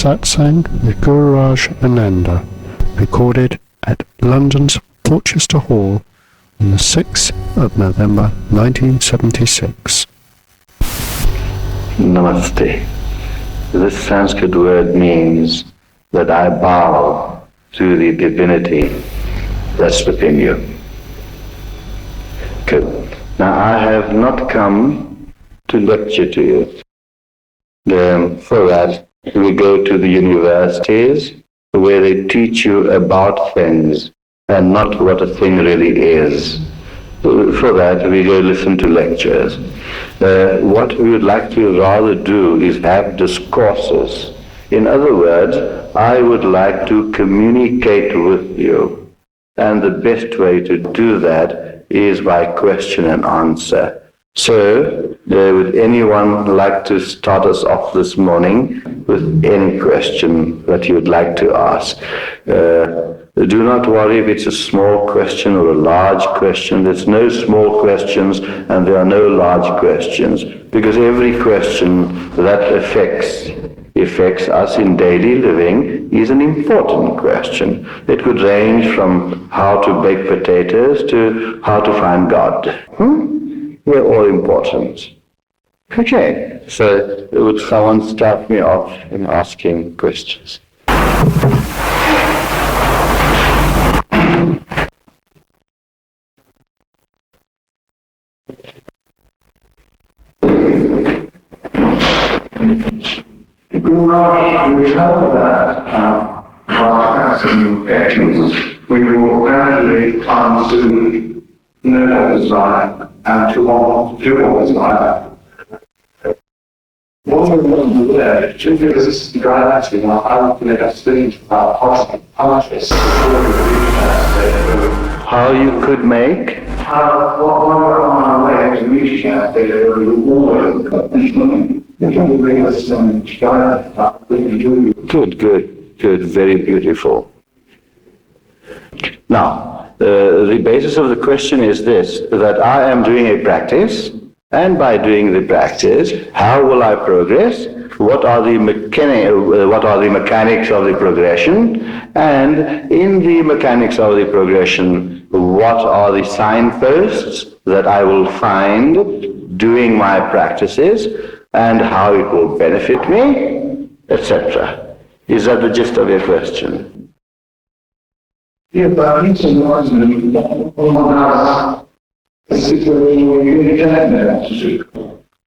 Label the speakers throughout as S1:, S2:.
S1: Satsang with Gururaj Ananda, recorded at London's Porchester Hall on the 6th of November 1976.
S2: Namaste. This Sanskrit word means that I bow to the divinity that's within you. Good. Now I have not come to lecture to you. For that, we go to the universities where they teach you about things and not what a thing really is. For that, we go listen to lectures. What we would like to rather do is have discourses. In other words, I would like to communicate with you. And the best way to do that is by question and answer. So, would anyone like to start us off this morning with any question that you would like to ask? Do not worry if it's a small question or a large question. There's no small questions and there are no large questions, because every question that affects us in daily living is an important question. It could range from how to bake potatoes to how to find God. They're all important. Okay, so would someone start me off in asking questions?
S3: Gururaj, we know that by asking questions, we will gradually come to know what is right and to want to do what is right. What we want to do there is to give us guidance in our ultimate experience about positive consciousness.
S2: How you could make?
S3: What we're on our way to reaching that reward. Bring us some guidance about what we do.
S2: Good, very beautiful. Now, the basis of the question is this, that I am doing a practice, and by doing the practice, how will I progress? What are the mechanics of the progression? And in the mechanics of the progression, what are the signposts that I will find doing my practices, and how it will benefit me, etc. Is that the gist of your question?
S3: Yeah, but I need to know a situation where you don't know what to do.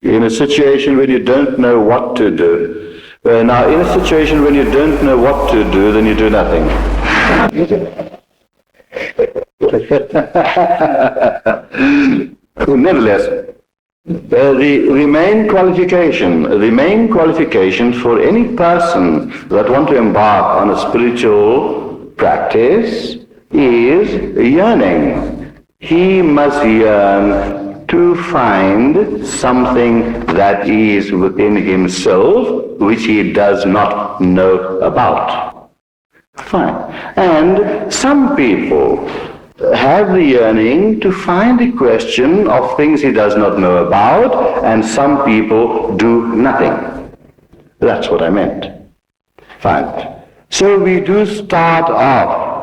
S2: In a situation when you don't know what to do. Now, in a situation when you don't know what to do, then you do nothing. Nevertheless, the main qualification for any person that want to embark on a spiritual practice is yearning. He must yearn to find something that is within himself which he does not know about. Fine. And some people have the yearning to find a question of things he does not know about, and some people do nothing. That's what I meant. Fine. So we do start off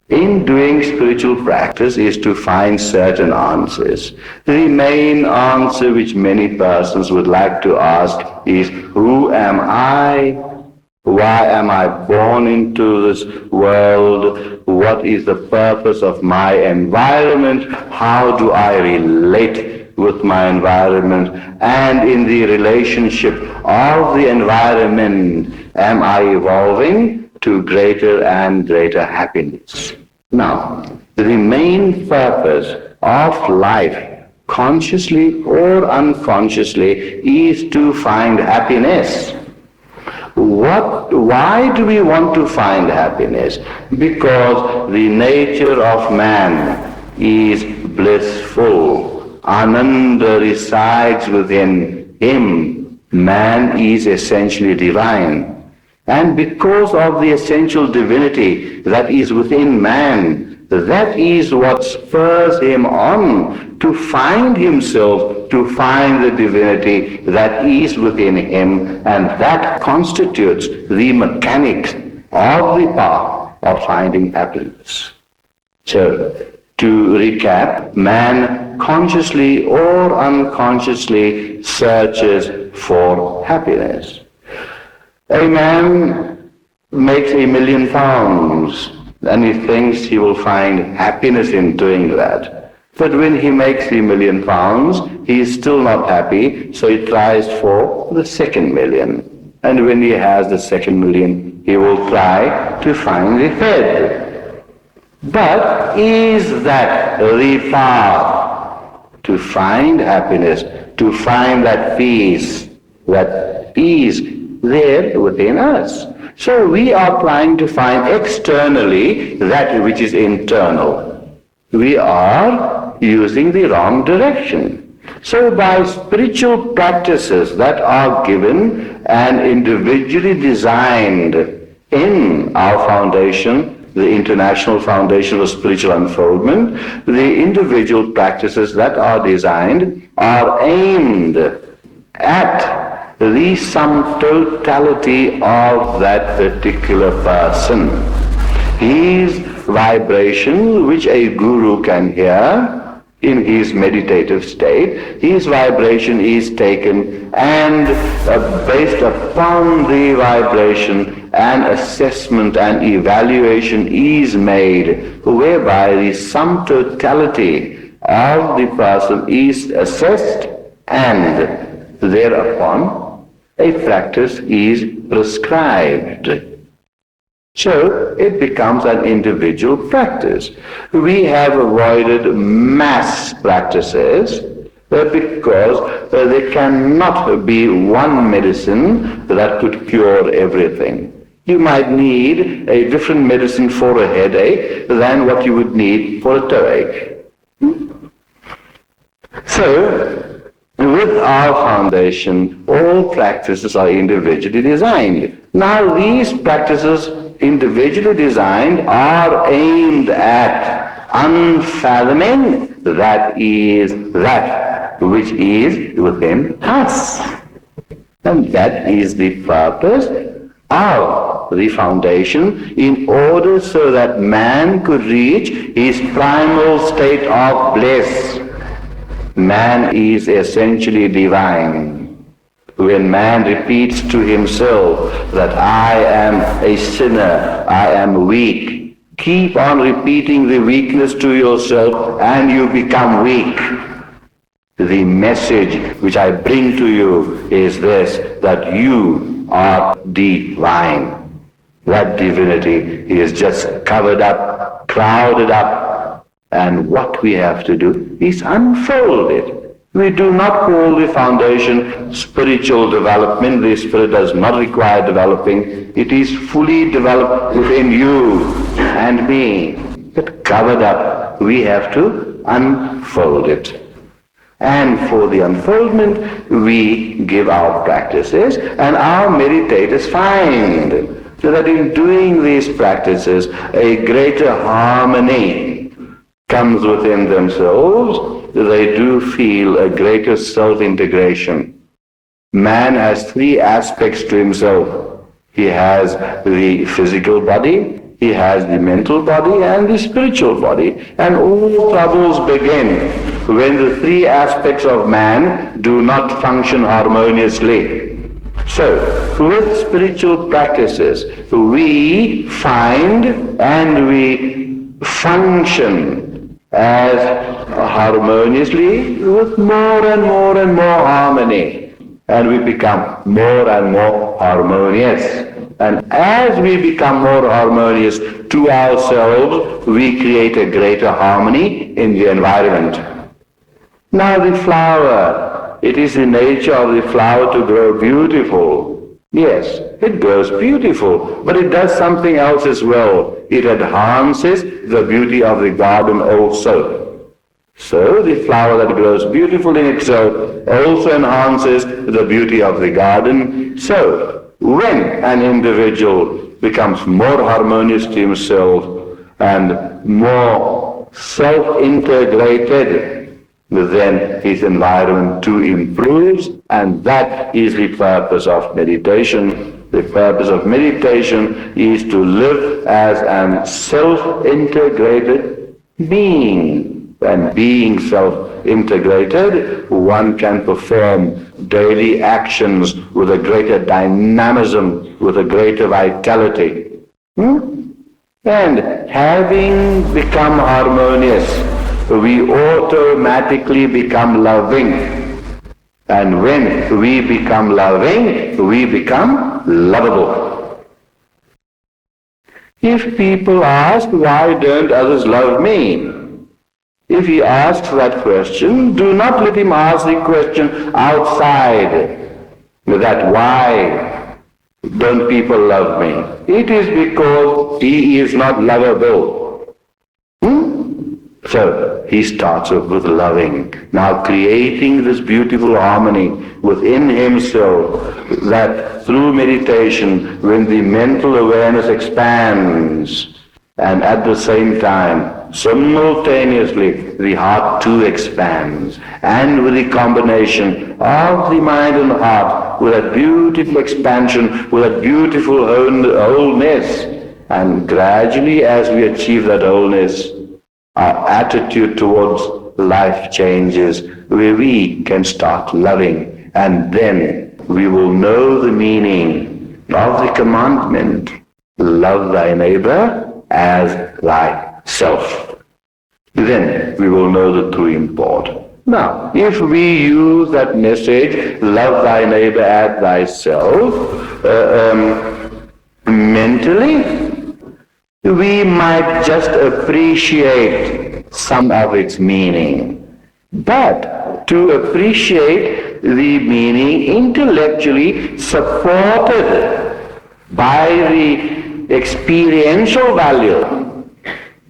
S2: in doing spiritual practice is to find certain answers. The main answer which many persons would like to ask is, who am I? Why am I born into this world? What is the purpose of my environment? How do I relate with my environment? And in the relationship of the environment, am I evolving to greater and greater happiness? Now, the main purpose of life, consciously or unconsciously, is to find happiness. Why do we want to find happiness? Because the nature of man is blissful. Ananda resides within him. Man is essentially divine. And because of the essential divinity that is within man, That is what spurs him on to find himself, to find the divinity that is within him, and that constitutes the mechanics of the path of finding happiness. So, to recap, man consciously or unconsciously searches for happiness. A man makes £1 million and he thinks he will find happiness in doing that. But when he makes £1 million, he is still not happy, so he tries for the second million. And when he has the second million, he will try to find the third. But is that the path to find happiness, to find that peace that is there within us? So we are trying to find externally that which is internal. We are using the wrong direction. So by spiritual practices that are given and individually designed in our foundation, the International Foundation for Spiritual Unfoldment, the individual practices that are designed are aimed at the sum totality of that particular person. His vibration, which a guru can hear in his meditative state, his vibration is taken and based upon the vibration, an assessment and evaluation is made, whereby the sum totality of the person is assessed, and thereupon a practice is prescribed. So it becomes an individual practice. We have avoided mass practices because there cannot be one medicine that could cure everything. You might need a different medicine for a headache than what you would need for a toothache. So, with our foundation, all practices are individually designed. Now these practices, individually designed, are aimed at unfathoming that which is within us. And that is the purpose of the foundation, in order so that man could reach his primal state of bliss. Man is essentially divine. When man repeats to himself that I am a sinner, I am weak, keep on repeating the weakness to yourself and you become weak. The message which I bring to you is this, that you are divine. That divinity is just covered up, clouded up, and what we have to do is unfold it. We do not call the foundation spiritual development. The spirit does not require developing. It is fully developed within you and me. But covered up, we have to unfold it. And for the unfoldment, we give our practices, and our meditators find so that in doing these practices, a greater harmony comes within themselves. They do feel a greater self-integration. Man has three aspects to himself. He has the physical body, he has the mental body, and the spiritual body. And all troubles begin when the three aspects of man do not function harmoniously. So, with spiritual practices, we find and we function as harmoniously with more and more and more harmony, and we become more and more harmonious. And as we become more harmonious to ourselves, we create a greater harmony in the environment. Now the flower, it is the nature of the flower to grow beautiful. Yes, it grows beautiful, but it does something else as well. It enhances the beauty of the garden also. So the flower that grows beautiful in itself also enhances the beauty of the garden. So when an individual becomes more harmonious to himself, and more self-integrated, then his environment too improves, and that is the purpose of meditation. The purpose of meditation is to live as a self-integrated being. And being self-integrated, one can perform daily actions with a greater dynamism, with a greater vitality. And having become harmonious, we automatically become loving. And when we become loving, we become lovable. If people ask, why don't others love me? If he asks that question, do not let him ask the question outside, that why don't people love me? It is because he is not lovable. So he starts off with loving, now creating this beautiful harmony within himself, that through meditation, when the mental awareness expands, and at the same time, simultaneously, the heart too expands, and with the combination of the mind and heart, with that beautiful expansion, with that beautiful wholeness, and gradually as we achieve that wholeness, our attitude towards life changes, where we can start loving, and then we will know the meaning of the commandment, love thy neighbor as thyself. Then we will know the true import. Now, if we use that message, love thy neighbor as thyself, mentally, we might just appreciate some of its meaning. But to appreciate the meaning intellectually supported by the experiential value,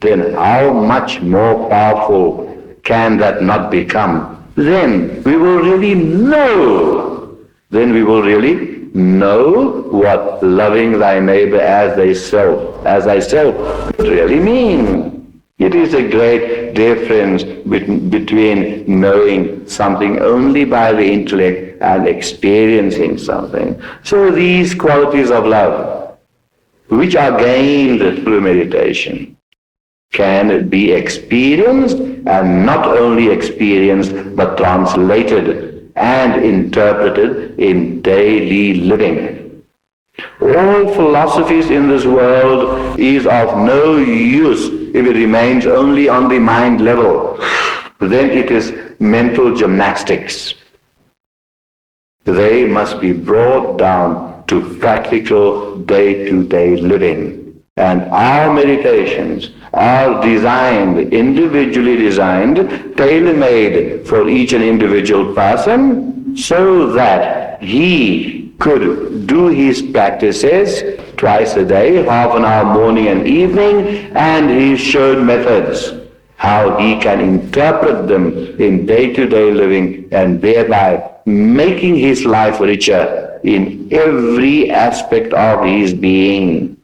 S2: then how much more powerful can that not become? Then we will really know. Then we will really know what loving thy neighbor as thyself could really mean. It is a great difference between knowing something only by the intellect and experiencing something. So these qualities of love, which are gained through meditation, can be experienced, and not only experienced, but translated and interpreted in daily living. All philosophies in this world is of no use if it remains only on the mind level. Then it is mental gymnastics. They must be brought down to practical day-to-day living. And our meditations are designed, individually designed, tailor-made for each and individual person, so that he could do his practices twice a day, half an hour morning and evening, and he showed methods how he can interpret them in day-to-day living, and thereby making his life richer in every aspect of his being,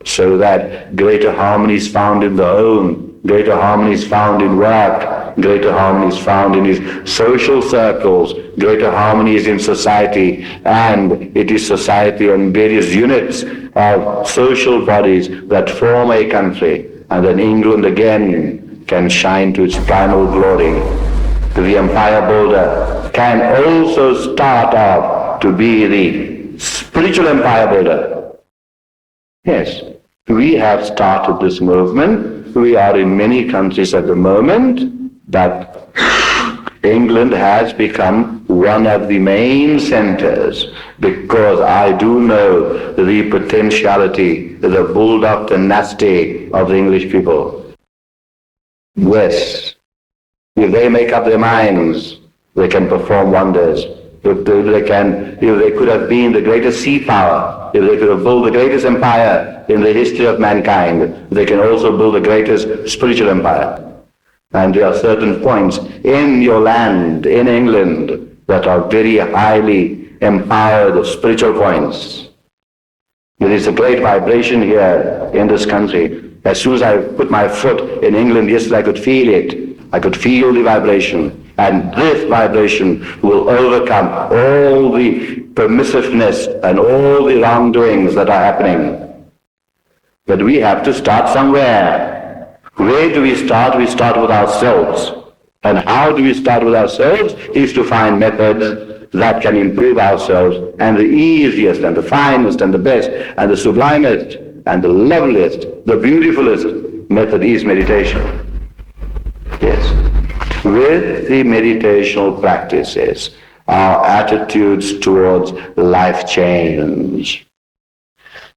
S2: so that greater harmony is found in the home, greater harmony is found in work, greater harmony is found in his social circles, greater harmony is in society, and it is society and various units of social bodies that form a country, and then England again can shine to its primal glory. The empire builder can also start off to be the spiritual empire builder. Yes, we have started this movement. We are in many countries at the moment, but England has become one of the main centers, because I do know the potentiality, the bulldog tenacity of the English people. Yes, if they make up their minds, they can perform wonders. If they could have been the greatest sea power, if they could have built the greatest empire in the history of mankind, they can also build the greatest spiritual empire. And there are certain points in your land, in England, that are very highly empowered spiritual points. There is a great vibration here in this country. As soon as I put my foot in England yesterday, I could feel it. I could feel the vibration. And this vibration will overcome all the permissiveness and all the wrongdoings that are happening. But we have to start somewhere. Where do we start? We start with ourselves. And how do we start with ourselves? Is to find methods that can improve ourselves. And the easiest and the finest and the best and the sublimest and the loveliest, the beautifulest method is meditation. Yes. With the meditational practices, our attitudes towards life change.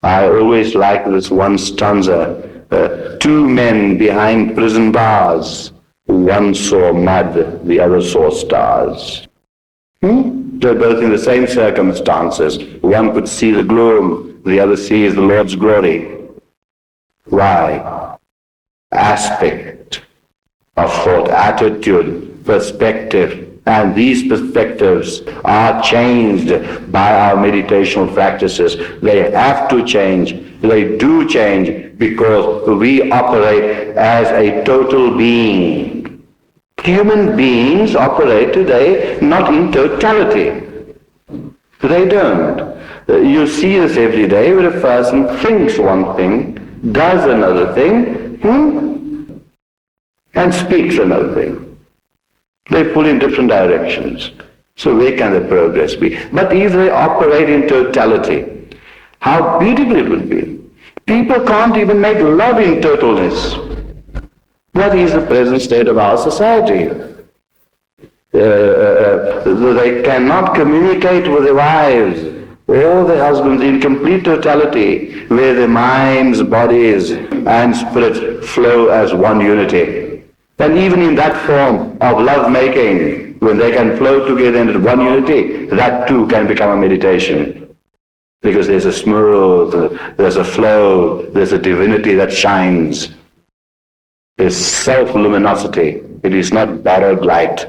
S2: I always like this one stanza, two men behind prison bars, one saw mud, the other saw stars. They're both in the same circumstances. One could see the gloom, the other sees the Lord's glory. Why? Aspect of thought, attitude, perspective. And these perspectives are changed by our meditational practices. They have to change. They do change because we operate as a total being. Human beings operate today not in totality. They don't. You see this every day where a person thinks one thing, does another thing, and speaks another thing. They pull in different directions. So where can the progress be? But if they operate in totality, how beautiful it would be. People can't even make love in totalness. That is the present state of our society. They cannot communicate with their wives or their husbands in complete totality, where their minds, bodies, and spirit flow as one unity. And even in that form of love-making, when they can flow together in one unity, that too can become a meditation. Because there's a smooth, there's a flow, there's a divinity that shines. There's self-luminosity. It is not borrowed light.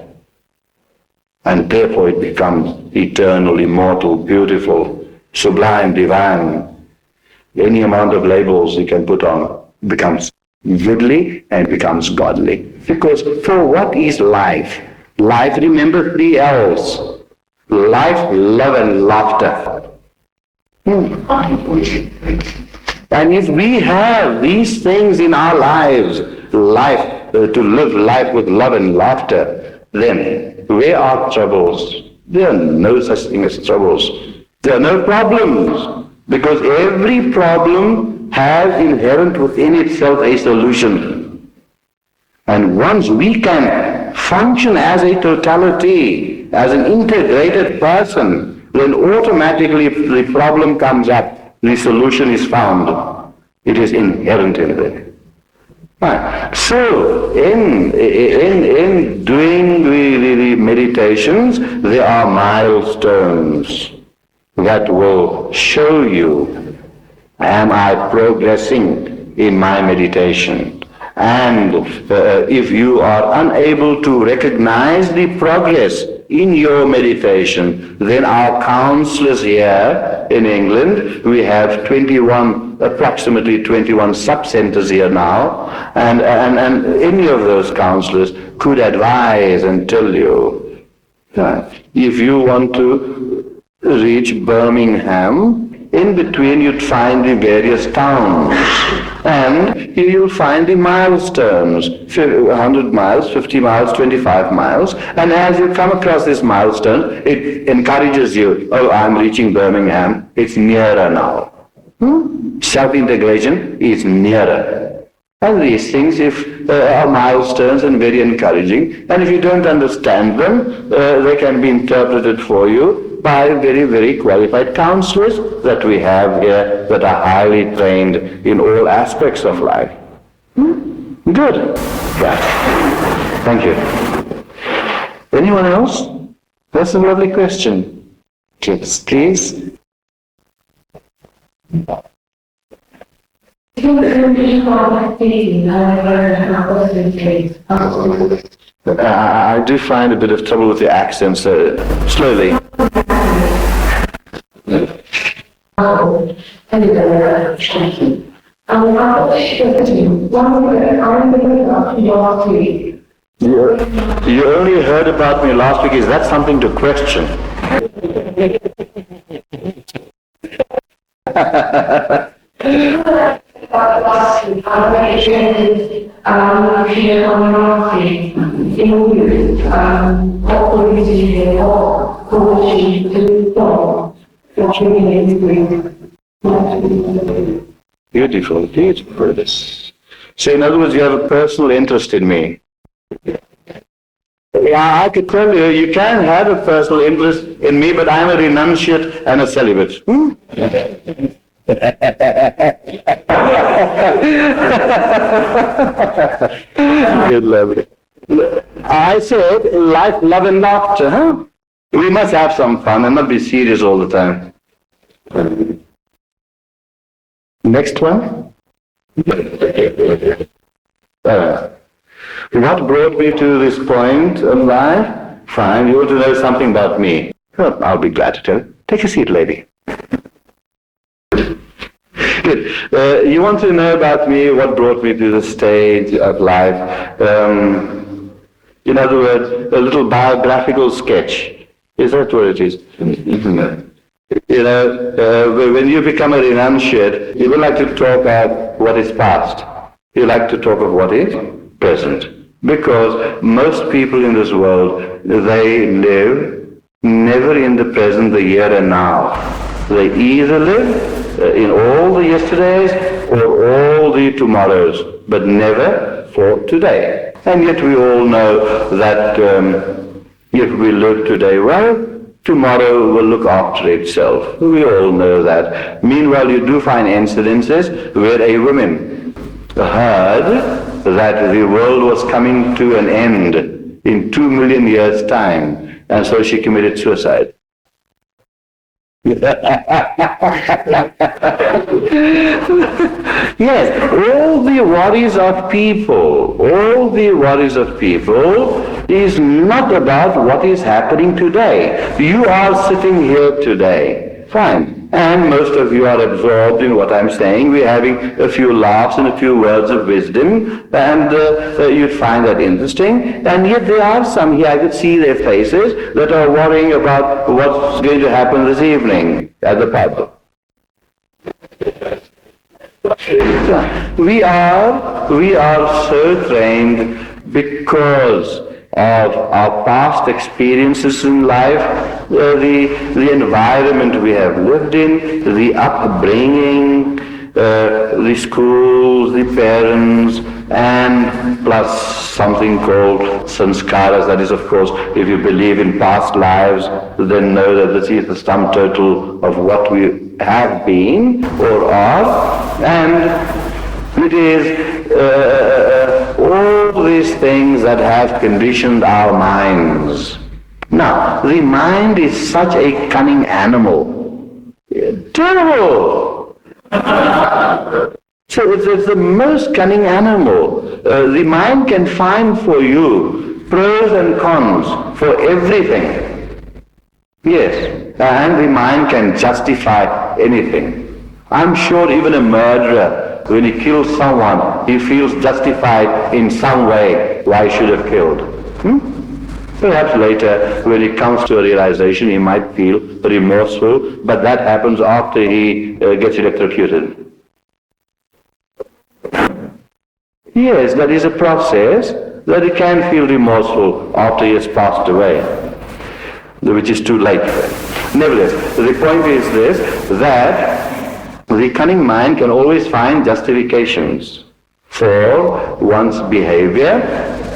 S2: And therefore it becomes eternal, immortal, beautiful, sublime, divine. Any amount of labels you can put on becomes goodly and becomes godly. Because for what is life? Life, remember 3 L's. Life, love, and laughter. And if we have these things in our lives, life, to live life with love and laughter, then where are troubles? There are no such thing as troubles. There are no problems. Because every problem has inherent within itself a solution. And once we can function as a totality, as an integrated person, then automatically if the problem comes up, the solution is found. It is inherent in it. Right. So, in doing the meditations, there are milestones that will show you, am I progressing in my meditation? And if you are unable to recognize the progress in your meditation, then our counselors here in England, we have approximately 21 sub-centers here now, and any of those counselors could advise and tell you, if you want to reach Birmingham, in between you'd find the various towns, and you'll find the milestones, 100 miles, 50 miles, 25 miles, and as you come across this milestone, it encourages you, oh, I'm reaching Birmingham, it's nearer now. Self-integration is nearer. And these things are milestones and very encouraging, and if you don't understand them, they can be interpreted for you by very, very qualified counselors that we have here that are highly trained in all aspects of life. Good. Yeah. Thank you. Anyone else? That's a lovely question. Yes, please. I do find a bit of trouble with the accents. Slowly. You only heard about me last week. Is that something to question? Beautiful, beautiful. So in other words, you have a personal interest in me. Yeah, I could tell you, you can have a personal interest in me, but I'm a renunciate and a celibate. Lovely. I said, life, love and laughter, huh? We must have some fun and not be serious all the time. Next one. What brought me to this point of life? Fine, you want to know something about me. Well, I'll be glad to tell you. Take a seat, lady. Good. You want to know about me, what brought me to the stage of life? In other words, a little biographical sketch. Is that what it is? You know, when you become a renunciate, you don't like to talk about what is past. You like to talk of what is present. Because most people in this world, they live never in the present, the here and now. They either live in all the yesterdays or all the tomorrows, but never for today. And yet we all know that if we live today well, tomorrow will look after itself. We all know that. Meanwhile, you do find incidences where a woman heard that the world was coming to an end in 2 million years' time, and so she committed suicide. Yes, all the worries of people is not about what is happening today. You are sitting here today. Fine. And most of you are absorbed in what I'm saying. We're having a few laughs and a few words of wisdom, and you'd find that interesting. And yet there are some here, I could see their faces, that are worrying about what's going to happen this evening at the pub. We are so trained because of our past experiences in life, the environment we have lived in, the upbringing, the schools, the parents, and plus something called sanskaras. That is, of course, if you believe in past lives, then know that this is the sum total of what we have been or are, and it is all these things that have conditioned our minds. Now, the mind is such a cunning animal. Terrible! So it's the most cunning animal. The mind can find for you pros and cons for everything. Yes, and the mind can justify anything. I'm sure even a murderer, when he kills someone, he feels justified in some way why he should have killed. Perhaps later, when he comes to a realization, he might feel remorseful, but that happens after he gets electrocuted. Yes, that is a process that he can feel remorseful after he has passed away, which is too late. Nevertheless, the point is this, that the cunning mind can always find justifications for one's behavior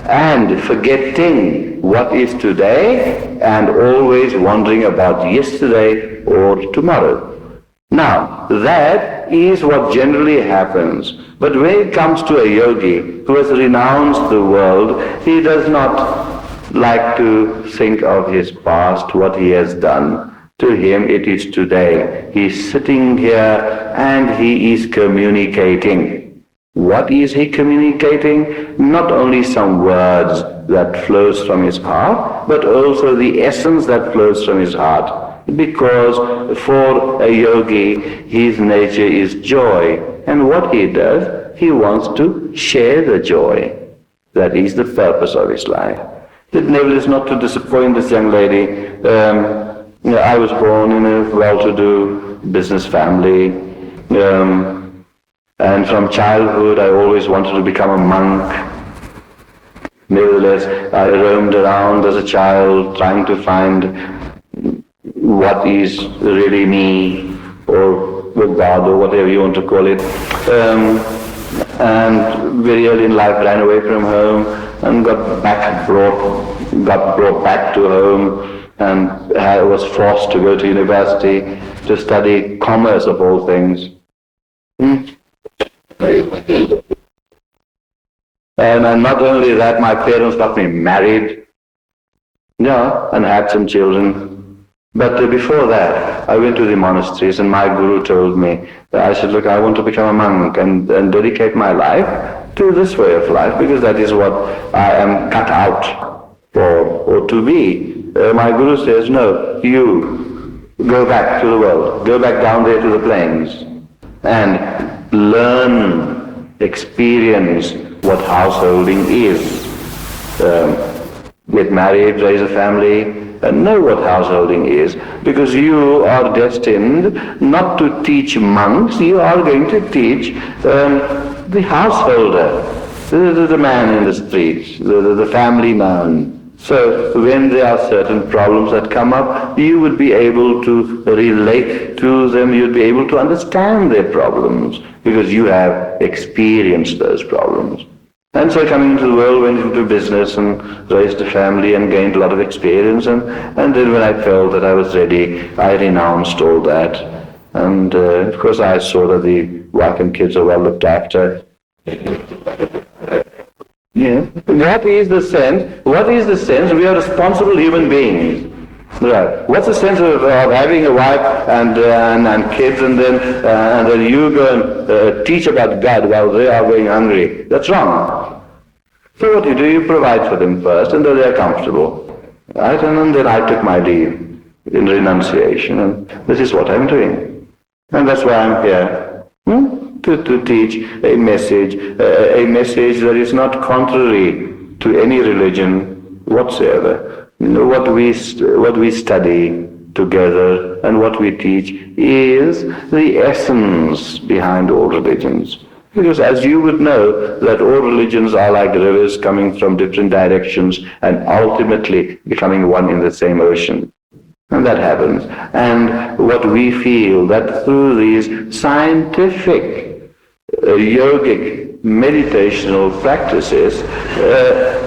S2: and forgetting what is today and always wondering about yesterday or tomorrow. Now, that is what generally happens. But when it comes to a yogi who has renounced the world, he does not like to think of his past, what he has done. To him it is today. He's sitting here and he is communicating. What is he communicating? Not only some words that flows from his heart, but also the essence that flows from his heart. Because for a yogi, his nature is joy. And what he does, he wants to share the joy. That is the purpose of his life. The endeavor is not to disappoint this young lady. I was born in a well-to-do business family, and from childhood I always wanted to become a monk. Nevertheless, I roamed around as a child trying to find what is really me, or God, or whatever you want to call it. And very early in life ran away from home and got brought back to home, and I was forced to go to university to study commerce of all things. And not only that, my parents got me married, and had some children. But before that, I went to the monasteries, and my guru told me, I said, look, I want to become a monk and dedicate my life to this way of life, because that is what I am cut out for, or to be. My guru says, no, you go back to the world, go back down there to the plains, and learn, experience what householding is. Get married, raise a family, and know what householding is, because you are destined not to teach monks, you are going to teach the householder, the man in the street, the family man. So when there are certain problems that come up, you would be able to relate to them, you'd be able to understand their problems, because you have experienced those problems. And so coming into the world, went into business and raised a family and gained a lot of experience, and then when I felt that I was ready, I renounced all that. And of course I saw that the wife and kids are well looked after. Yeah. What is the sense? What is the sense? We are responsible human beings. Right. What's the sense of having a wife and kids, and then you go and teach about God while they are going hungry? That's wrong. So what do? You provide for them first, and then they are comfortable. Right? And then I took my leave in renunciation, and this is what I'm doing. And that's why I'm here. To teach a message that is not contrary to any religion whatsoever. What we study together and what we teach is the essence behind all religions. Because as you would know, that all religions are like rivers coming from different directions and ultimately becoming one in the same ocean. And that happens. And what we feel that through these scientific, yogic, meditational practices,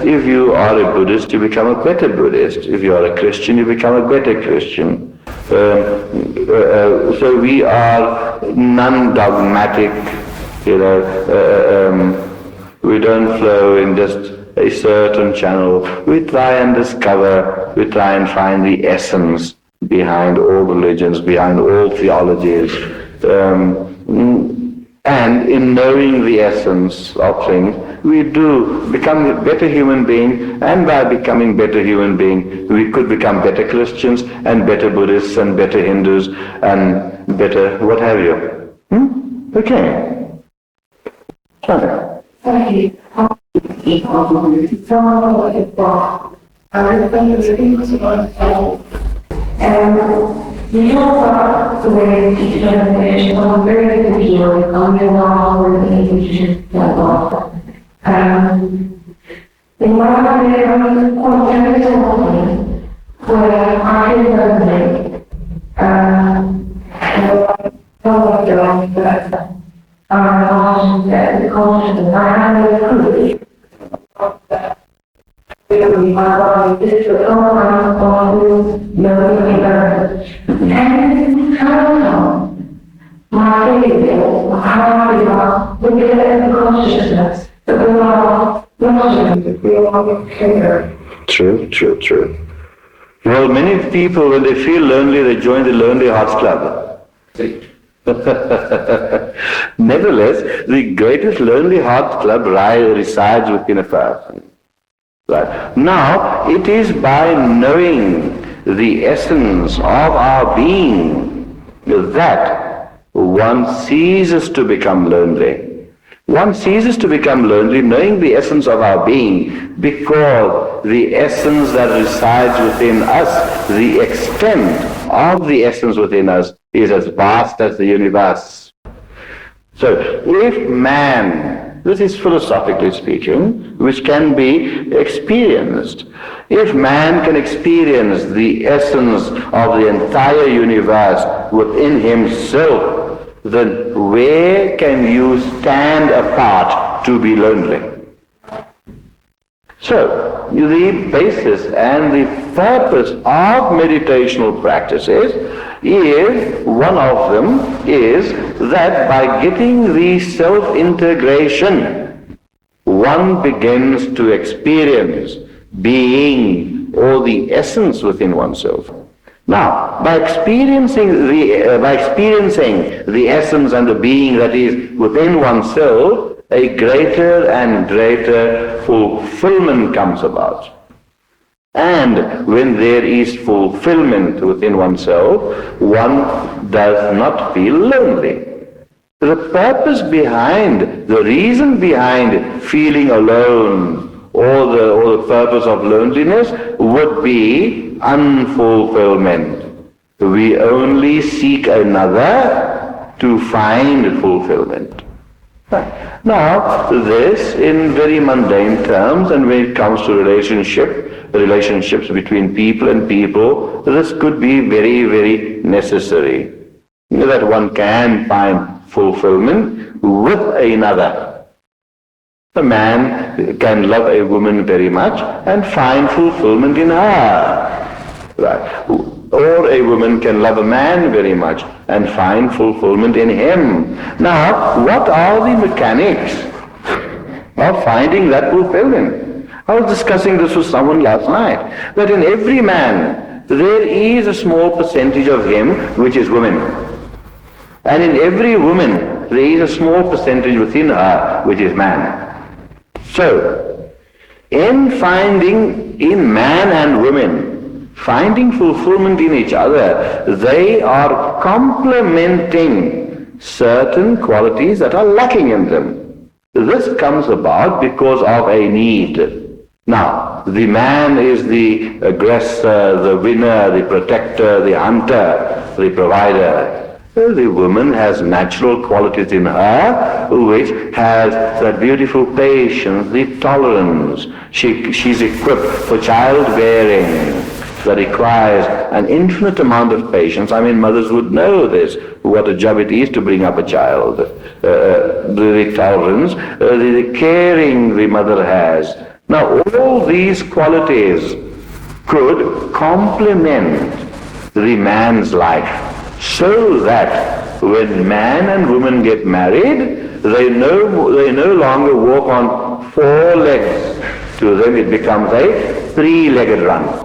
S2: if you are a Buddhist, you become a better Buddhist. If you are a Christian, you become a better Christian. So we are non-dogmatic, we don't flow in just a certain channel. We try and discover, we try and find the essence behind all religions, behind all theologies. And in knowing the essence of things, we do become a better human being, and by becoming better human being, we could become better Christians and better Buddhists and better Hindus and better what have you. Okay. Sorry.
S4: Thank you. You talk about the way teaching meditation on very good healing, on your knowledge and education level. In my opinion, point where I resonate, and I felt like that our conscience, that the conscience, I have a privilege that my body is to come around on and I don't know, my faith, how we are, we get the consciousness that we are not we are care.
S2: True. Well, many people, when they feel lonely, they join the Lonely Hearts Club. Nevertheless, the greatest Lonely Hearts Club resides within a person. Right. Now, it is by knowing the essence of our being that one ceases to become lonely. One ceases to become lonely knowing the essence of our being, because the essence that resides within us, the extent of the essence within us, is as vast as the universe. So if man, this is philosophically speaking, which can be experienced, if man can experience the essence of the entire universe within himself, then where can you stand apart to be lonely? So, the basis and the purpose of meditational practices is, one of them is that by getting the self-integration, one begins to experience being or the essence within oneself. Now, by experiencing the essence and the being that is within oneself, a greater and greater fulfillment comes about. And when there is fulfillment within oneself, one does not feel lonely. The purpose behind, the reason behind feeling alone, or the purpose of loneliness would be unfulfillment. We only seek another to find fulfillment. Now, this in very mundane terms, and when it comes to relationships between people and people, this could be very, very necessary. That one can find fulfillment with another. A man can love a woman very much and find fulfillment in her. Right. Or a woman can love a man very much and find fulfillment in him. Now, what are the mechanics of finding that fulfillment? I was discussing this with someone last night, that in every man there is a small percentage of him which is woman. And in every woman there is a small percentage within her which is man. So, in finding in man and women, finding fulfillment in each other, they are complementing certain qualities that are lacking in them. This comes about because of a need. Now, the man is the aggressor, the winner, the protector, the hunter, the provider. The woman has natural qualities in her which has that beautiful patience, the tolerance. She's equipped for childbearing that requires an infinite amount of patience. I mean, mothers would know this, what a job it is to bring up a child. The tolerance, the caring the mother has. Now, all these qualities could complement the man's life, so that when man and woman get married, they no longer walk on four legs. To them it becomes a three-legged run.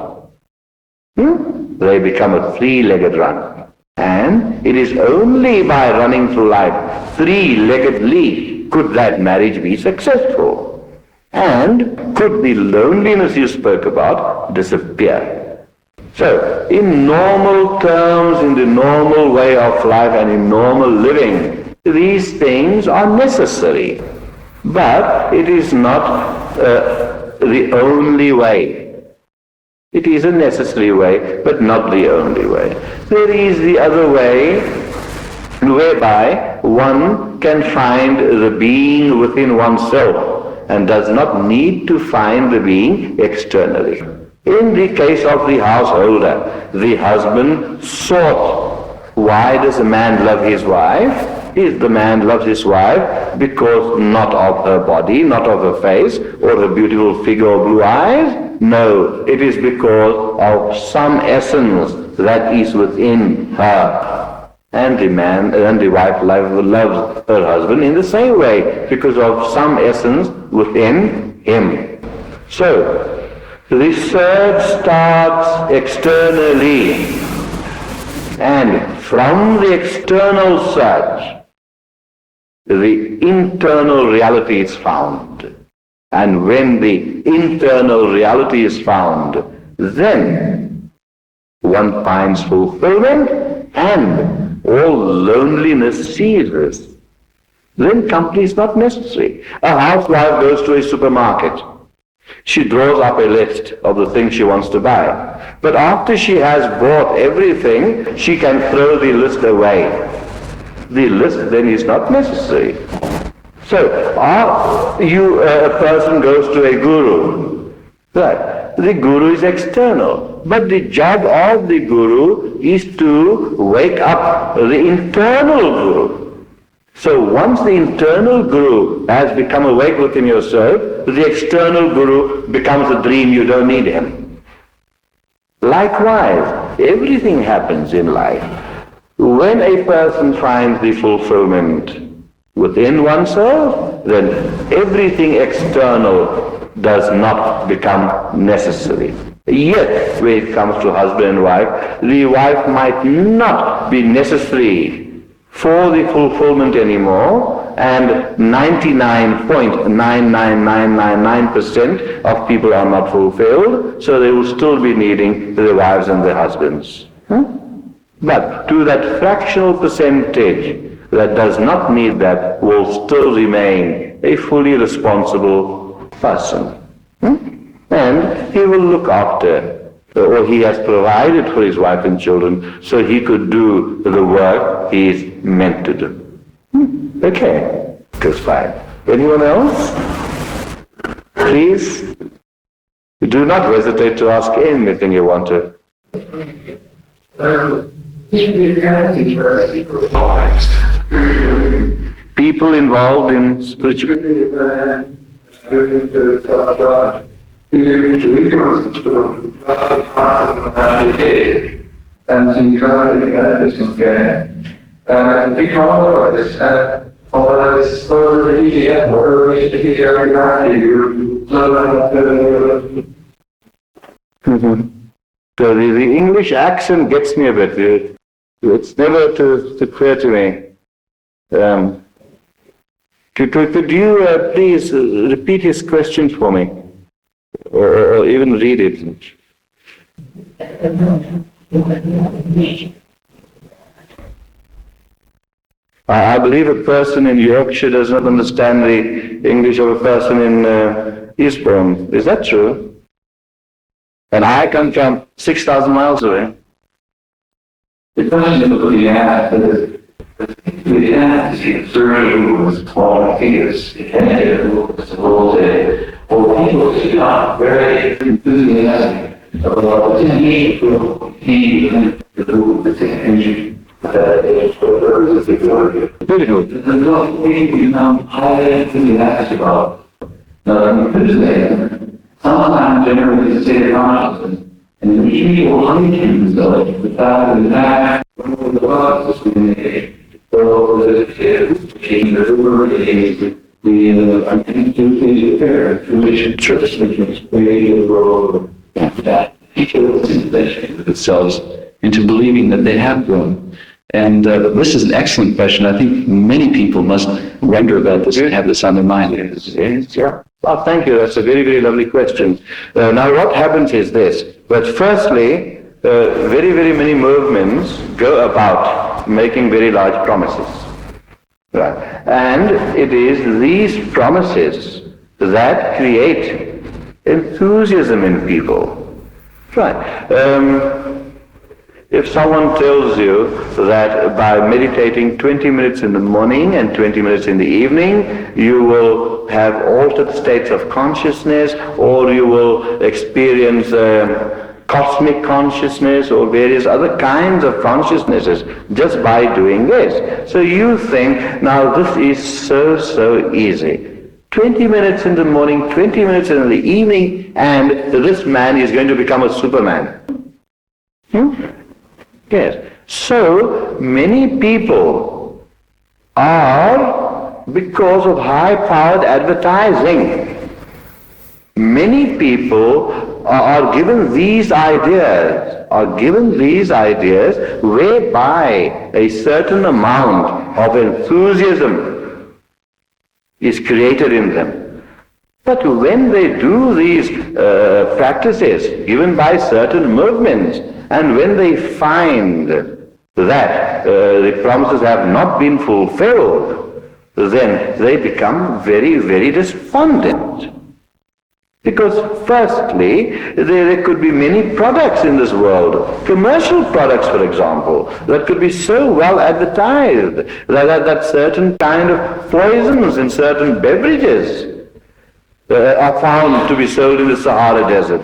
S2: They become a three-legged run. And it is only by running through life three-leggedly could that marriage be successful. And could the loneliness you spoke about disappear. So, in normal terms, in the normal way of life and in normal living, these things are necessary. But it is not the only way. It is a necessary way, but not the only way. There is the other way, whereby one can find the being within oneself and does not need to find the being externally. In the case of the householder, the husband sought. Why does a man love his wife? Is the man loves his wife because not of her body, not of her face, or her beautiful figure or blue eyes? No, it is because of some essence that is within her. And the man and the wife loves her husband in the same way, because of some essence within him. So, the search starts externally, and from the external search, the internal reality is found. And when the internal reality is found, then one finds fulfillment and all loneliness ceases, then company is not necessary. A housewife goes to a supermarket. She draws up a list of the things she wants to buy. But after she has bought everything, she can throw the list away. The list then is not necessary. So, a person goes to a guru. Right. The guru is external. But the job of the guru is to wake up the internal guru. So once the internal guru has become awake within yourself, the external guru becomes a dream, you don't need him. Likewise, everything happens in life. When a person finds the fulfillment within oneself, then everything external does not become necessary. Yet, when it comes to husband and wife, the wife might not be necessary for the fulfillment anymore, and 99.99999% of people are not fulfilled, so they will still be needing their wives and their husbands. But to that fractional percentage that does not need that will still remain a fully responsible person. And he will look after, or he has provided for his wife and children so he could do the work he is meant to do. Okay, goes fine. Anyone else? Please, do not hesitate to ask anything you want to. People involved in spiritual. So the English accent gets me a bit. It's never too clear to me. Could you please repeat his question for me? Or even read it? I believe a person in Yorkshire does not understand the English of a person in Eastbourne. Is that true? And I come from 6,000 miles away.
S5: The question of the act is the act is concerning with qualities, or people who are very enthusiastic about the need for he and the technology. Very good. There's a lot of people highly enthusiastic about enthusiasm. Sometimes generally the state of consciousness. And the people hunting themselves without the fact of the process we made, or the change of the word, the unconstituted appearance, which created a world that people themselves into believing that they have grown. And this is an excellent question. I think many people must wonder about this and have this on their mind.
S2: Yes. Well, thank you. That's a very, very lovely question. Now, what happens is this. But firstly, very, very many movements go about making very large promises. Right. And it is these promises that create enthusiasm in people. Right. If someone tells you that by meditating 20 minutes in the morning and 20 minutes in the evening, you will have altered states of consciousness, or you will experience cosmic consciousness or various other kinds of consciousnesses just by doing this. So you think, now this is so easy. 20 minutes in the morning, 20 minutes in the evening, and this man is going to become a superman. Yes. So many people are, because of high-powered advertising, many people are given these ideas, whereby a certain amount of enthusiasm is created in them. But when they do these practices given by certain movements, and when they find that the promises have not been fulfilled, then they become very, very despondent. Because firstly, there could be many products in this world, commercial products, for example, that could be so well advertised that certain kind of poisons in certain beverages are found to be sold in the Sahara Desert,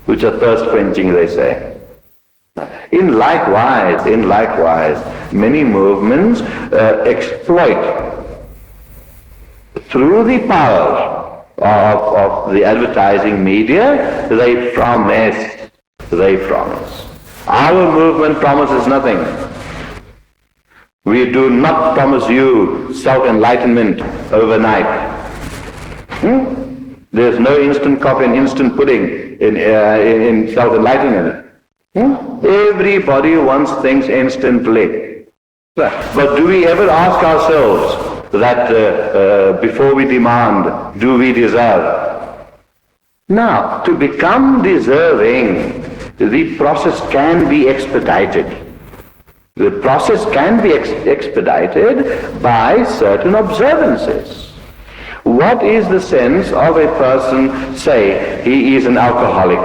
S2: which are thirst-quenching, they say. In likewise, many movements exploit through the power of the advertising media, they promise. Our movement promises nothing. We do not promise you self-enlightenment overnight. There's no instant coffee and instant pudding in self-enlightenment. Everybody wants things instantly. But do we ever ask ourselves that before we demand, do we deserve? Now, to become deserving, the process can be expedited. The process can be expedited by certain observances. What is the sense of a person, say, he is an alcoholic,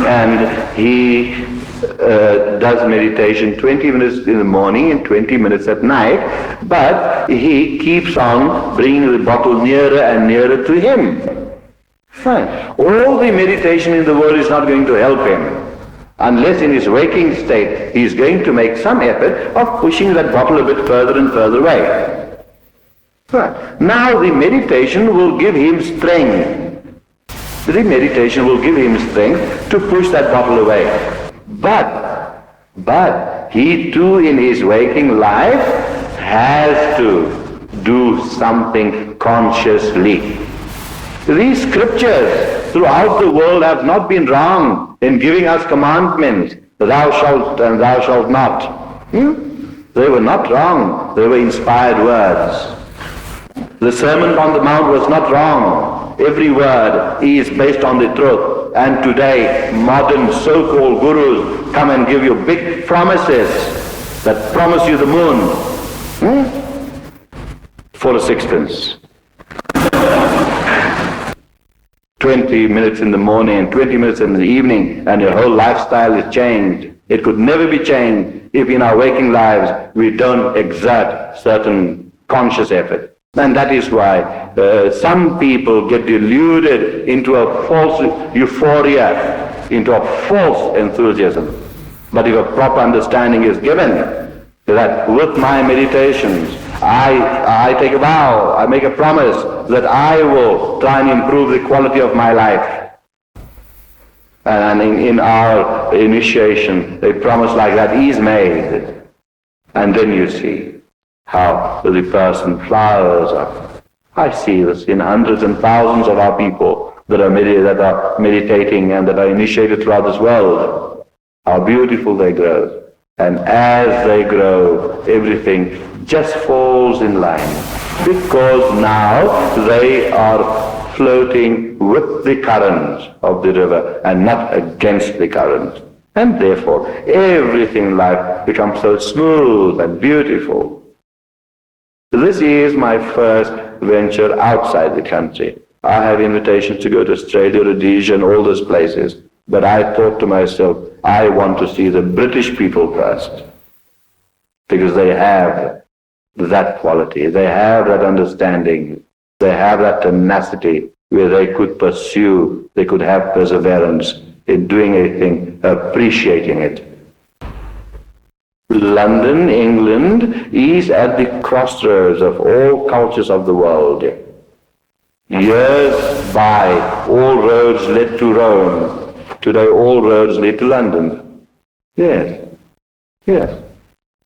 S2: and he does meditation 20 minutes in the morning and 20 minutes at night, but he keeps on bringing the bottle nearer and nearer to him. Fine. All the meditation in the world is not going to help him, unless in his waking state he is going to make some effort of pushing that bottle a bit further and further away. Right. Now the meditation will give him strength. The meditation will give him strength to push that bottle away. But he too in his waking life has to do something consciously. These scriptures throughout the world have not been wrong in giving us commandments, thou shalt and thou shalt not. They were not wrong, they were inspired words. The Sermon on the Mount was not wrong. Every word is based on the truth. And today, modern so-called gurus come and give you big promises that promise you the moon for a sixpence. 20 minutes in the morning and 20 minutes in the evening, and your whole lifestyle is changed. It could never be changed if in our waking lives we don't exert certain conscious effort. And that is why some people get deluded into a false euphoria, into a false enthusiasm. But if a proper understanding is given, that with my meditations, I take a vow, I make a promise that I will try and improve the quality of my life. And in our initiation, a promise like that is made. And then you see how the person flowers up. I see this in hundreds and thousands of our people that are meditating and that are initiated throughout this world. How beautiful they grow. And as they grow, everything just falls in line. Because now they are floating with the current of the river and not against the current. And therefore, everything in life becomes so smooth and beautiful. This is my first venture outside the country. I have invitations to go to Australia, Rhodesia, and all those places. But I thought to myself, I want to see the British people first. Because they have that quality, they have that understanding, they have that tenacity where they could pursue, they could have perseverance in doing anything, appreciating it. London, England, is at the crossroads of all cultures of the world. Years by, all roads led to Rome. Today, all roads lead to London. Yes.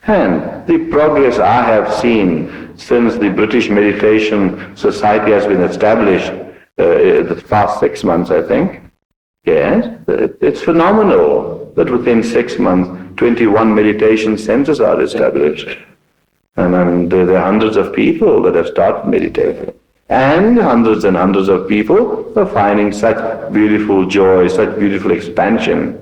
S2: And the progress I have seen since the British Meditation Society has been established, the past 6 months, I think. Yes, it's phenomenal that within 6 months, 21 meditation centers are established. And there are hundreds of people that have started meditating. And hundreds of people are finding such beautiful joy, such beautiful expansion.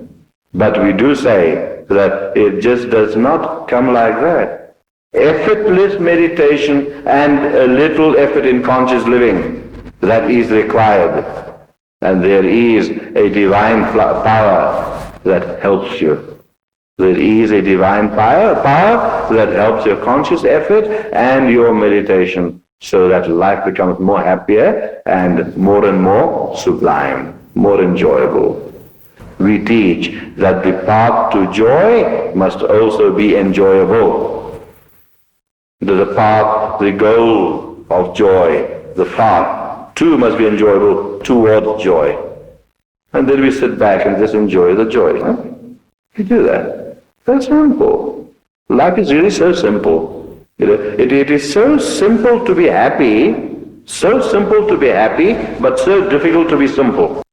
S2: But we do say that it just does not come like that. Effortless meditation and a little effort in conscious living, that is required. And there is a divine power that helps you. There is a divine power that helps your conscious effort and your meditation, so that life becomes more happier and more sublime, more enjoyable. We teach that the path to joy must also be enjoyable. The path, the goal of joy, the path too must be enjoyable toward joy. And then we sit back and just enjoy the joy. Huh? We do that. That's simple. Life is really so simple. It is so simple to be happy, but so difficult to be simple.